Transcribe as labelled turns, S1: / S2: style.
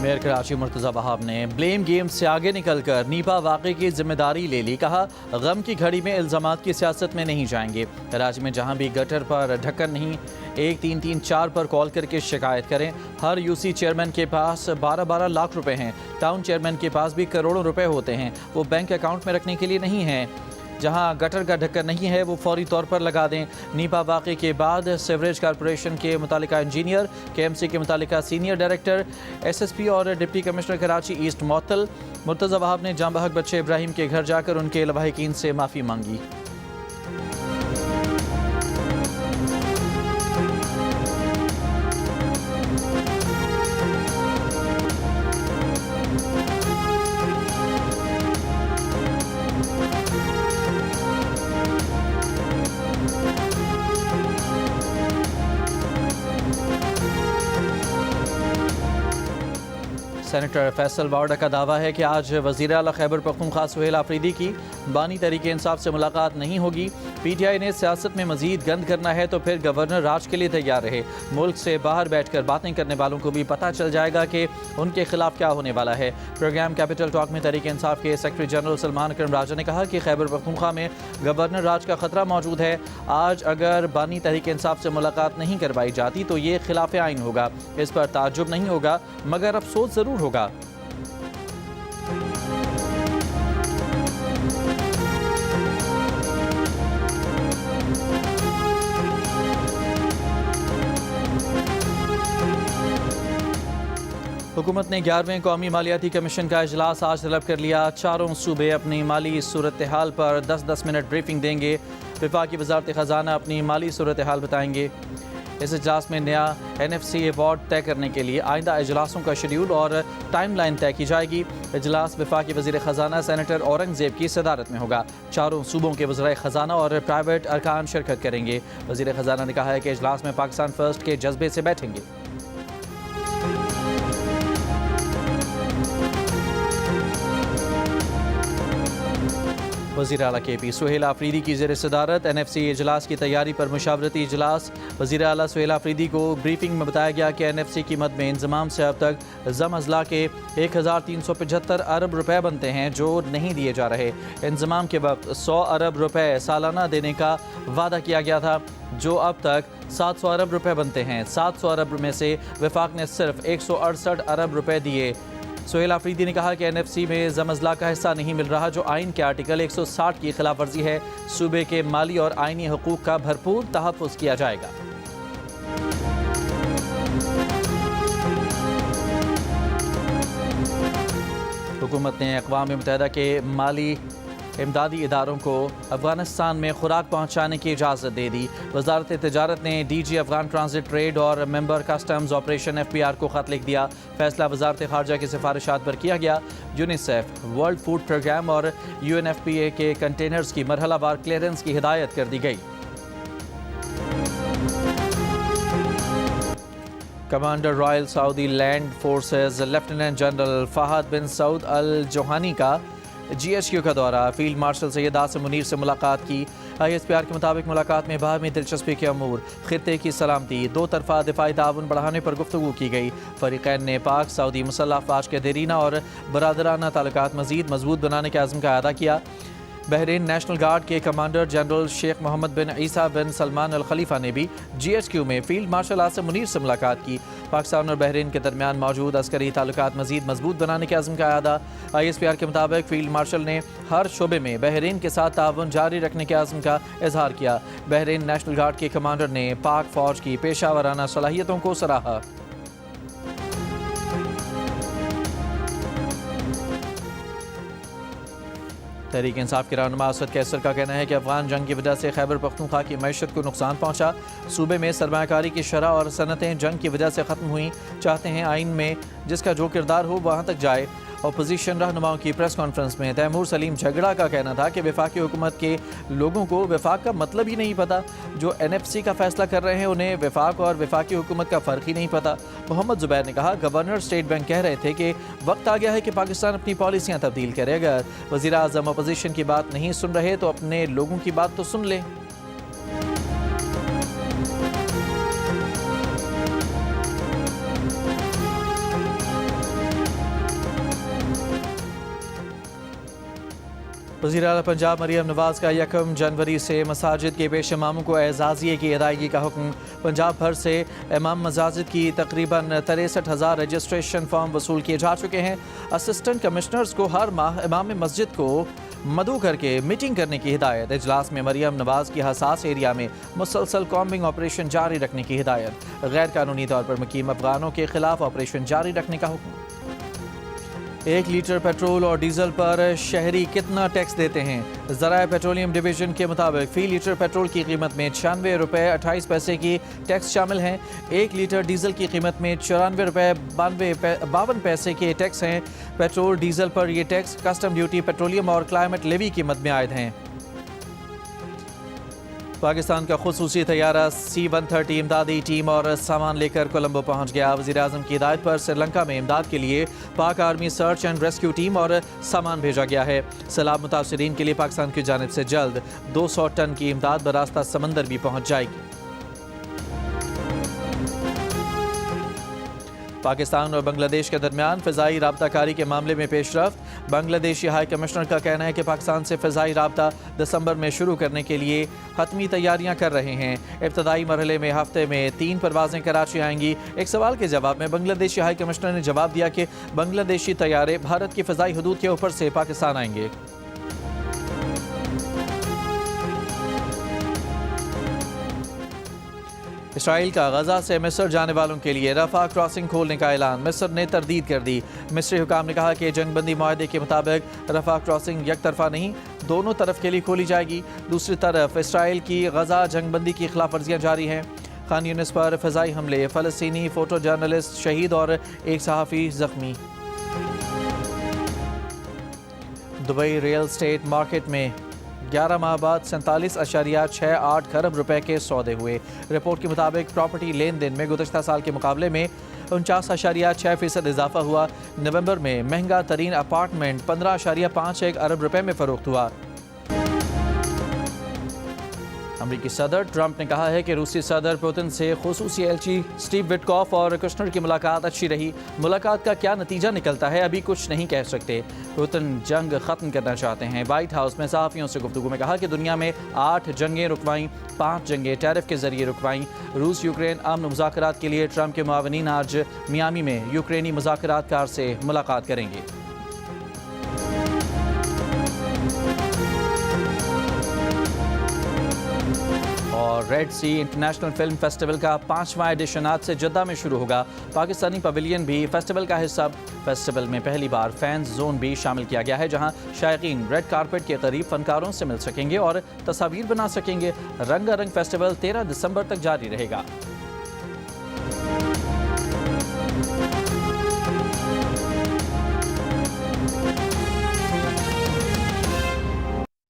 S1: Mayor Karachi Murtaza Wahab ने blame game से आगे निकलकर नीपा वाक़े की जिम्मेदारी ले ली। कहा, गम की घड़ी में इल्ज़ामात की सियासत में नहीं जाएंगे। कराची में जहां भी गटर पर ढक्कन नहीं, 1334 पर कॉल करके शिकायत करें। हर यूसी चेयरमैन के पास 12-12 लाख रुपए हैं। टाउन चेयरमैन के पास भी करोड़ों रुपए होते हैं, वो बैंक अकाउंट में रखने के लिए नहीं हैं। जहां गटर का ढक्कन नहीं है वो फौरी तौर पर लगा दें। नीपा वाक़े के बाद सीवरेज कॉरपोरेशन के मुतालिका इंजीनियर, KMC के मुतालिका सीनियर डायरेक्टर, SSP और डिप्टी कमिश्नर कराची ईस्ट मुअत्तल। मुर्तज़ा वहाब ने जाँ बहक बच्चे इब्राहिम के घर जाकर उनके लवाहिकीन से माफ़ी मांगी। सेनेटर फैसल वार्डा का दावा है कि आज वज़ीर आला खैबर पख्तूनख्वा सुहेल आफरीदी की बानी तहरीक इंसाफ से मुलाकात नहीं होगी। PTI ने सियासत में मजीद गंद करना है तो फिर गवर्नर राज के लिए तैयार रहे। मुल्क से बाहर बैठकर बातें करने वालों को भी पता चल जाएगा कि उनके खिलाफ क्या होने वाला है। प्रोग्राम कैपिटल टॉक में तहरीक इंसाफ के सेक्रेटरी जनरल सलमान अकरम राजा ने कहा कि खैबर पख्तूनख्वा में गवर्नर राज का खतरा मौजूद है। आज अगर बानी तहरीक इंसाफ से मुलाकात नहीं करवाई जाती तो ये खिलाफ आइन होगा। इस पर ताज्जुब नहीं होगा मगर अफसोस ज़रूर होगा। हुकूमत ने 11वें कौमी मालियाती कमीशन का इजलास आज तलब कर लिया। चारों सूबे अपनी माली सूरत हाल पर 10-10 मिनट ब्रीफिंग देंगे। वफाकी वजारत खजाना अपनी माली सूरत हाल बताएंगे। इस इजलास में नया NFC अवार्ड तय करने के लिए आइंदा इजलासों का शेड्यूल और टाइम लाइन तय की जाएगी। इजलास वफाकी वज़ीर ख़जाना सेनेटर औरंगज़ेब की सदारत में होगा। चारों सूबों के वज़राए ख़जाना और प्राइवेट अरकान शिरकत करेंगे। वज़ीर ख़जाना ने कहा है कि इजलास में पाकिस्तान फर्स्ट के जज्बे से बैठेंगे। वज़ीर आला KP सुहेल आफरीदी की ज़ेर सदारत NFC इजलास की तैयारी पर मुशावरती इजलास। वज़ीर आला सुहेल आफरीदी को ब्रीफिंग में बताया गया कि NFC की मद में इंजमाम से अब तक ज़म अज़ला के 1375 अरब रुपए बनते हैं जो नहीं दिए जा रहे। इंजमाम के वक्त 100 अरब रुपए सालाना देने का वादा किया गया था जो अब तक 700 अरब रुपए बनते हैं। 700 अरब में से वफाक ने सिर्फ 168 अरब रुपए दिए। सुहेल आफरीदी ने कहा कि NFC में ज़म-अज़ला का हिस्सा नहीं मिल रहा जो आइन के आर्टिकल 160 की खिलाफ वर्जी है। सूबे के माली और आइनी हकूक़ का भरपूर तहफ़्फ़ुज़ किया जाएगा। हुकूमत ने अक़वाम मुत्तहिदा के माली इमदादी इदारों को अफ़गानिस्तान में खुराक पहुँचाने की इजाज़त दे दी। वज़ारत तिजारत ने DG अफ़गान ट्रांजिट ट्रेड और मेंबर कस्टम्स ऑपरेशन FPR को ख़त लिख दिया। फैसला वज़ारत ख़ारजा की सिफारिशात पर किया गया। यूनिसेफ, वर्ल्ड फूड प्रोग्राम और UNFPA के कंटेनर्स की मरहलावार क्लियरेंस की हिदायत कर दी गई। Commander royal Saudi land forces lieutenant general Fahad bin Saud al Johani का GHQ का दौरा। फील्ड मार्शल सैयद आसिम मुनीर से मुलाकात की। ISPR के मुताबिक मुलाकात में बाहमी दिलचस्पी के अमूर, खित्ते की सलामती, दो तरफा दिफाई ताउन बढ़ाने पर गुफ्तगू की गई। फ़रीक़ैन ने पाक सऊदी मुसल्लह अफ़वाज के देरीना और बरादराना ताल्लुकात मज़ीद मजबूत बनाने के अज़्म का अदा किया। बहरीन नेशनल गार्ड के कमांडर जनरल शेख मोहम्मद बिन ईसा बिन सलमान अल खलीफा ने भी GHQ में फील्ड मार्शल आसिम मुनीर से मुलाकात की। पाकिस्तान और बहरीन के दरमियान मौजूद अस्करी ताल्लुकात मज़ीद मजबूत बनाने के अज़्म का अदा। ISPR के मुताबिक फील्ड मार्शल ने हर शोबे में बहरीन के साथ ताउन जारी रखने के अज़्म का इजहार किया। बहरीन नेशनल गार्ड के कमांडर ने पाक फ़ौज की पेशा वराना सलाहियतों को सराहा। तहरीक इंसाफ के रहनुमा असद कैसर का कहना है कि अफगान जंग की वजह से खैबर पख्तूनख्वा की मैशत को नुकसान पहुंचा। सूबे में सरमायाकारी की शरह और सनतें जंग की वजह से ख़त्म हुई। चाहते हैं आइन में जिसका जो किरदार हो वहाँ तक जाए। अपोजिशन रहनुमाओं की प्रेस कॉन्फ्रेंस में तैमूर सलीम झगड़ा का कहना था कि वफाकी हुकूमत के लोगों को वफाक का मतलब ही नहीं पता। जो NFC का फैसला कर रहे हैं उन्हें वफाक और वफाकी हुकूमत का फ़र्क ही नहीं पता। मोहम्मद ज़ुबैर ने कहा, गवर्नर स्टेट बैंक कह रहे थे कि वक्त आ गया है कि पाकिस्तान अपनी पॉलिसियाँ तब्दील करे। अगर वज़ीर आज़म अपोजिशन की बात नहीं सुन रहे तो अपने लोगों की बात तो सुन लें। वज़ीर आला पंजाब मरियम नवाज़ का 1 जनवरी से मसाजिद के पेश इमामों को एजाज़िये की अदायगी का हुक्म। पंजाब भर से इमाम मसाजिद की तकरीबन 63,000 रजिस्ट्रेशन फॉर्म वसूल किए जा चुके हैं। असिस्टेंट कमिश्नर्स को हर माह इमाम मस्जिद को मदऊ करके मीटिंग करने की हिदायत। इजलास में मरियम नवाज़ की हसास एरिया में मुसलसल कॉम्बिंग ऑपरेशन जारी रखने की हिदायत। गैर कानूनी तौर पर मुकीम अफगानों के खिलाफ ऑपरेशन जारी रखने का हुक्म। 1 लीटर पेट्रोल और डीजल पर शहरी कितना टैक्स देते हैं? ज़राए पेट्रोलियम डिवीज़न के मुताबिक फ़ी लीटर पेट्रोल की कीमत में 96 रुपये 28 पैसे की टैक्स शामिल हैं। 1 लीटर डीजल की कीमत में 94 रुपये 52 पैसे के टैक्स हैं। पेट्रोल डीजल पर ये टैक्स कस्टम ड्यूटी, पेट्रोलियम और क्लाइमेट लेवी की मद में आयद हैं। पाकिस्तान का खुसूसी तैयारा C-130 इमदादी टीम और सामान लेकर कोलंबो पहुंच गया। वज़ीर-ए-आज़म की हिदायत पर श्रीलंका में इमदाद के लिए पाक army search and rescue team और सामान भेजा गया है। सैलाब मुतासरीन के लिए पाकिस्तान की जानिब से जल्द 200 टन की इमदाद बरास्ता समंदर भी पहुंच जाएगी। पाकिस्तान और बांग्लादेश के दरमियान फ़िज़ाई राब्ताकारी के मामले में पेशरफ्त। बांग्लादेशी हाई कमिश्नर का कहना है कि पाकिस्तान से फ़िज़ाई राब्ता दिसंबर में शुरू करने के लिए हतमी तैयारियां कर रहे हैं। इब्तदाई मरहले में हफ्ते में 3 परवाज़ें कराची आएंगी। एक सवाल के जवाब में बांग्लादेशी हाई कमिश्नर ने जवाब दिया कि बांग्लादेशी तैयारे भारत की फ़िज़ाई हदूद के ऊपर से पाकिस्तान आएंगे। इसराइल का गजा से मिस्र जाने वालों के लिए रफा क्रॉसिंग खोलने का ऐलान। मिस्र ने तरदीद कर दी। मिस्री हुकाम ने कहा कि जंगबंदी मुआहदे के मुताबिक रफा क्रॉसिंग एक तरफा नहीं, दोनों तरफ के लिए खोली जाएगी। दूसरी तरफ इसराइल की गजा जंगबंदी की खिलाफ वर्जियाँ जारी हैं। खान यूनिस पर फ़िज़ाई हमले, फ़लस्तीनी फ़ोटो जर्नलिस्ट शहीद और एक सहाफ़ी ज़ख्मी। दुबई रियल स्टेट मार्केट में 11 माह बाद 47.68 खरब रुपए के सौदे हुए। रिपोर्ट के मुताबिक प्रॉपर्टी लेन देन में गुज़श्ता साल के मुकाबले में 49.6% इजाफा हुआ। नवंबर में महंगा तरीन अपार्टमेंट 15.51 अरब रुपए में फ़रोख्त हुआ। अमरीकी सदर ट्रंप ने कहा है कि रूसी सदर पुतिन से खुसूसी एलची स्टीव विटकॉफ और कुशनर की मुलाकात अच्छी रही। मुलाकात का क्या नतीजा निकलता है अभी कुछ नहीं कह सकते। पुतिन जंग ख़त्म करना चाहते हैं। वाइट हाउस में सहाफ़ियों से गुफ्तगू में कहा कि दुनिया में 8 जंगें रुकवाईं, 5 जंगें टैरिफ के जरिए रुकवाईं। रूस यूक्रेन अमन मुज़ाकरात के लिए ट्रंप के मुआवनीन आज मियामी में यूक्रेनी मुज़ाकरातकार से मुलाकात करेंगे। और रेड सी इंटरनेशनल फिल्म फेस्टिवल का 5वां एडिशन आज से जद्दा में शुरू होगा। पाकिस्तानी पवेलियन भी फेस्टिवल का हिस्सा। फेस्टिवल में पहली बार फैंस जोन भी शामिल किया गया है, जहां शायकीन रेड कारपेट के करीब फनकारों से मिल सकेंगे और तस्वीर बना सकेंगे। रंगारंग फेस्टिवल 13 दिसंबर तक जारी रहेगा।